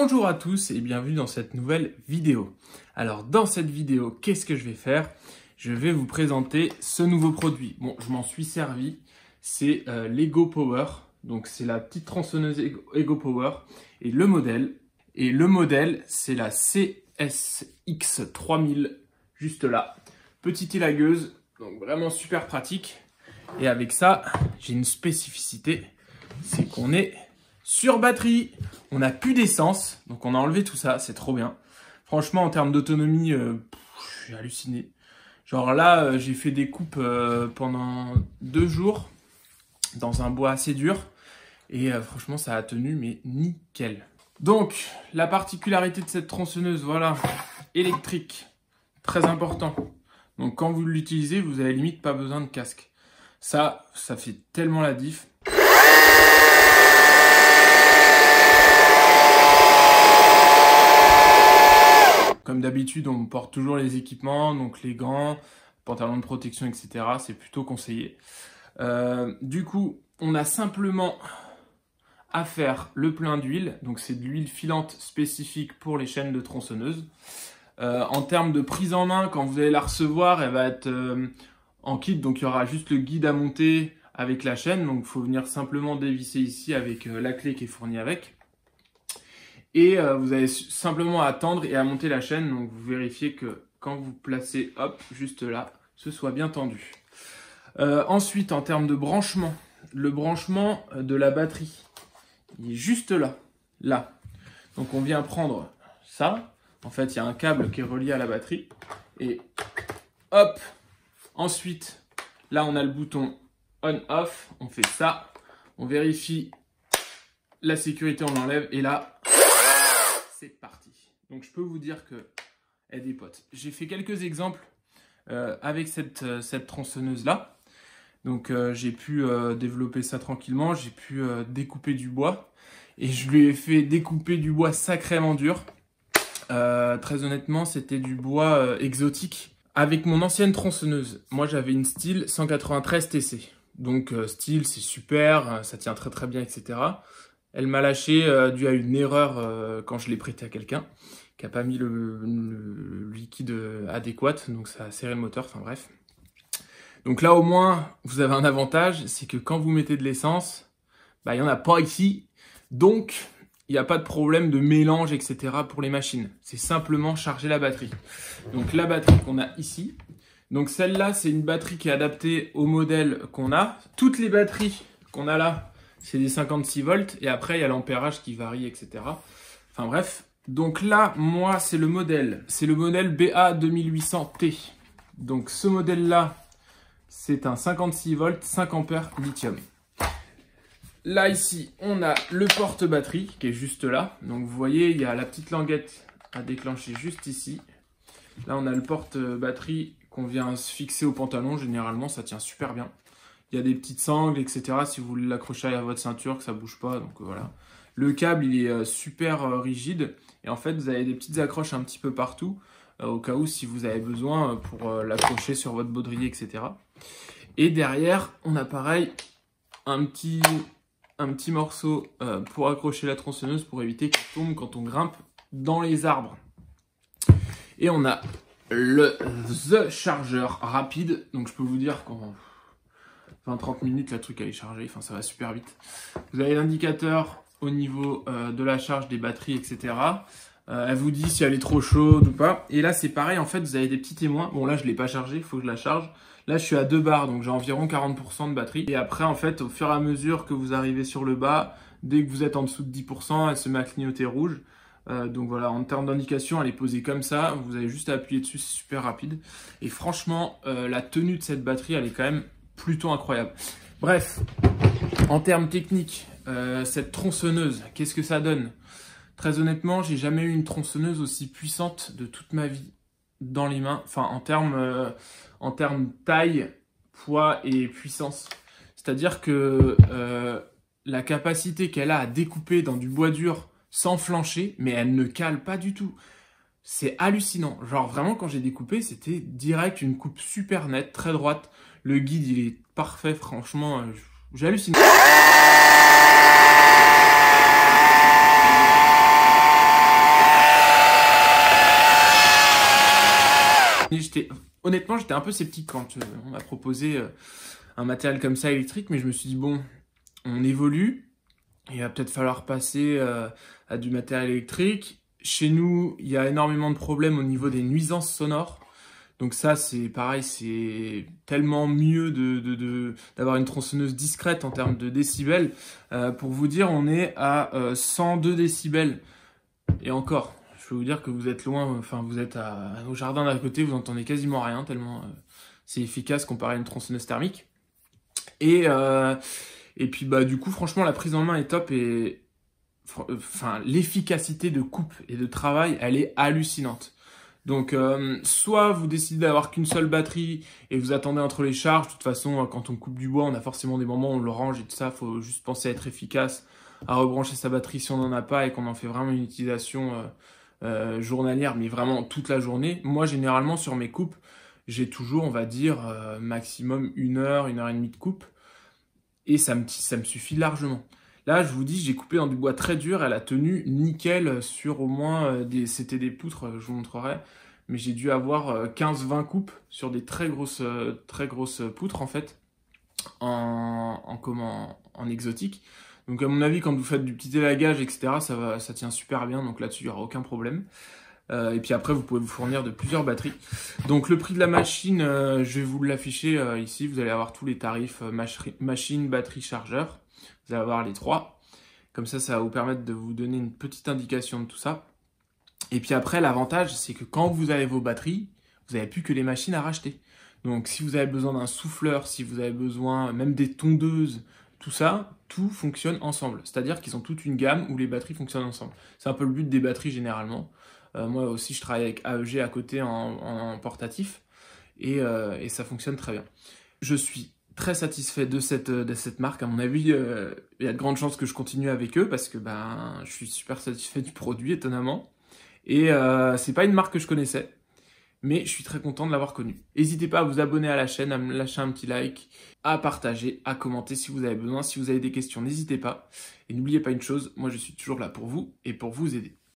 Bonjour à tous et bienvenue dans cette nouvelle vidéo. Alors dans cette vidéo, qu'est-ce que je vais faire? Je vais vous présenter ce nouveau produit. Bon, je m'en suis servi, c'est l'Ego Power. Donc c'est la petite tronçonneuse Ego Power et le modèle c'est la CSX 3000, juste là. Petite élagueuse, donc vraiment super pratique. Et avec ça, j'ai une spécificité, c'est qu'on est sur batterie. On n'a plus d'essence, donc on a enlevé tout ça, c'est trop bien. Franchement, en termes d'autonomie, je suis halluciné. Genre là, j'ai fait des coupes pendant 2 jours dans un bois assez dur. Et franchement, ça a tenu, mais nickel. Donc, la particularité de cette tronçonneuse, voilà, électrique, très important. Donc quand vous l'utilisez, vous avez limite pas besoin de casque. Ça fait tellement la diff. Comme d'habitude, on porte toujours les équipements, donc les gants, pantalons de protection, etc. C'est plutôt conseillé. Du coup, on a simplement à faire le plein d'huile. Donc c'est de l'huile filante spécifique pour les chaînes de tronçonneuse. En termes de prise en main, quand vous allez la recevoir, elle va être en kit. Donc il y aura juste le guide à monter avec la chaîne. Donc il faut venir simplement dévisser ici avec la clé qui est fournie avec. Et vous avez simplement à attendre et à monter la chaîne. Donc vous vérifiez que quand vous placez, hop, juste là, ce soit bien tendu. Ensuite, en termes de branchement, le branchement de la batterie, il est juste là, là. Donc on vient prendre ça. En fait, il y a un câble qui est relié à la batterie. Et hop. Ensuite, là, on a le bouton on-off. On fait ça. On vérifie la sécurité, on l'enlève. Et là, c'est parti. Donc, je peux vous dire que elle dépote. J'ai fait quelques exemples avec cette tronçonneuse-là. Donc, j'ai pu développer ça tranquillement. J'ai pu découper du bois. Et je lui ai fait découper du bois sacrément dur. Très honnêtement, c'était du bois exotique. Avec mon ancienne tronçonneuse, moi j'avais une Stihl 193 TC. Donc Stihl, c'est super, ça tient très très bien, etc. Elle m'a lâché dû à une erreur quand je l'ai prêté à quelqu'un qui n'a pas mis le liquide adéquat, donc ça a serré le moteur, enfin bref. Donc là au moins, vous avez un avantage, c'est que quand vous mettez de l'essence, bah, il n'y en a pas ici. Donc, il n'y a pas de problème de mélange, etc. pour les machines. C'est simplement charger la batterie. Donc la batterie qu'on a ici. Donc celle-là, c'est une batterie qui est adaptée au modèle qu'on a. Toutes les batteries qu'on a là, c'est des 56 volts. Et après, il y a l'ampérage qui varie, etc. Enfin bref. Donc là, moi, c'est le modèle. C'est le modèle BA2800T. Donc ce modèle-là, c'est un 56 volts, 5 ampères lithium. Là, ici, on a le porte-batterie qui est juste là. Donc, vous voyez, il y a la petite languette à déclencher juste ici. Là, on a le porte-batterie qu'on vient se fixer au pantalon. Généralement, ça tient super bien. Il y a des petites sangles, etc. Si vous voulez l'accrocher à votre ceinture, que ça ne bouge pas. Donc, voilà. Le câble, il est super rigide. Et en fait, vous avez des petites accroches un petit peu partout. Au cas où, si vous avez besoin pour l'accrocher sur votre baudrier, etc. Et derrière, on a pareil un petit morceau pour accrocher la tronçonneuse pour éviter qu'elle tombe quand on grimpe dans les arbres. Et on a The chargeur rapide. Donc je peux vous dire qu'en 20-30 minutes, le truc elle est chargé. Enfin, ça va super vite. Vous avez l'indicateur au niveau de la charge des batteries, etc. Elle vous dit si elle est trop chaude ou pas. Et là, c'est pareil. En fait, vous avez des petits témoins. Bon, là, je ne l'ai pas chargé. Il faut que je la charge. Là, je suis à 2 bars, donc j'ai environ 40% de batterie. Et après, en fait, au fur et à mesure que vous arrivez sur le bas, dès que vous êtes en dessous de 10%, elle se met à clignoter rouge. Donc voilà, en termes d'indication, elle est posée comme ça. Vous avez juste à appuyer dessus, c'est super rapide. Et franchement, la tenue de cette batterie, elle est quand même plutôt incroyable. Bref, en termes techniques, cette tronçonneuse, qu'est-ce que ça donne? Très honnêtement, j'ai jamais eu une tronçonneuse aussi puissante de toute ma vie dans les mains. Enfin, en termes taille, poids et puissance. C'est-à-dire que la capacité qu'elle a à découper dans du bois dur sans flancher, mais elle ne cale pas du tout. C'est hallucinant. Genre vraiment, quand j'ai découpé, c'était direct une coupe super nette, très droite. Le guide, il est parfait, franchement, j'ai halluciné. honnêtement, j'étais un peu sceptique quand on m'a proposé un matériel comme ça électrique, mais je me suis dit, bon, on évolue, il va peut-être falloir passer à du matériel électrique. Chez nous, il y a énormément de problèmes au niveau des nuisances sonores. Donc ça, c'est pareil, c'est tellement mieux d'avoir une tronçonneuse discrète en termes de décibels. Pour vous dire, on est à 102 décibels. Et encore, je peux vous dire que vous êtes loin, enfin vous êtes au jardin d'à côté, vous entendez quasiment rien, tellement c'est efficace comparé à une tronçonneuse thermique. Et puis bah du coup, franchement, la prise en main est top et enfin l'efficacité de coupe et de travail, elle est hallucinante. Donc, soit vous décidez d'avoir qu'une seule batterie et vous attendez entre les charges. De toute façon, quand on coupe du bois, on a forcément des moments où on le range et tout ça. Faut juste penser à être efficace, à rebrancher sa batterie si on n'en a pas et qu'on en fait vraiment une utilisation journalière, mais vraiment toute la journée. Moi, généralement, sur mes coupes, j'ai toujours, on va dire, maximum 1 heure et demie de coupe. Et ça me suffit largement. Là, je vous dis, j'ai coupé dans du bois très dur, elle a tenu nickel sur au moins c'était des poutres, je vous montrerai, mais j'ai dû avoir 15-20 coupes sur des très grosses poutres en fait, en exotique. Donc à mon avis, quand vous faites du petit élagage, etc., ça tient super bien, donc là-dessus, il n'y aura aucun problème. Et puis après, vous pouvez vous fournir de plusieurs batteries. Donc le prix de la machine, je vais vous l'afficher ici, vous allez avoir tous les tarifs machine, batterie, chargeur. Vous allez avoir les 3. Comme ça va vous permettre de vous donner une petite indication de tout ça. Et puis après, l'avantage, c'est que quand vous avez vos batteries, vous n'avez plus que les machines à racheter. Donc si vous avez besoin d'un souffleur, si vous avez besoin même des tondeuses, tout ça, tout fonctionne ensemble. C'est-à-dire qu'ils ont toute une gamme où les batteries fonctionnent ensemble. C'est un peu le but des batteries généralement. Moi aussi, je travaille avec AEG à côté en portatif. Et ça fonctionne très bien. Je suis très satisfait de cette marque. À mon avis, il y a de grandes chances que je continue avec eux parce que je suis super satisfait du produit, étonnamment. Et c'est pas une marque que je connaissais, mais je suis très content de l'avoir connue. N'hésitez pas à vous abonner à la chaîne, à me lâcher un petit like, à partager, à commenter si vous avez besoin. Si vous avez des questions, n'hésitez pas. Et n'oubliez pas une chose, moi je suis toujours là pour vous et pour vous aider.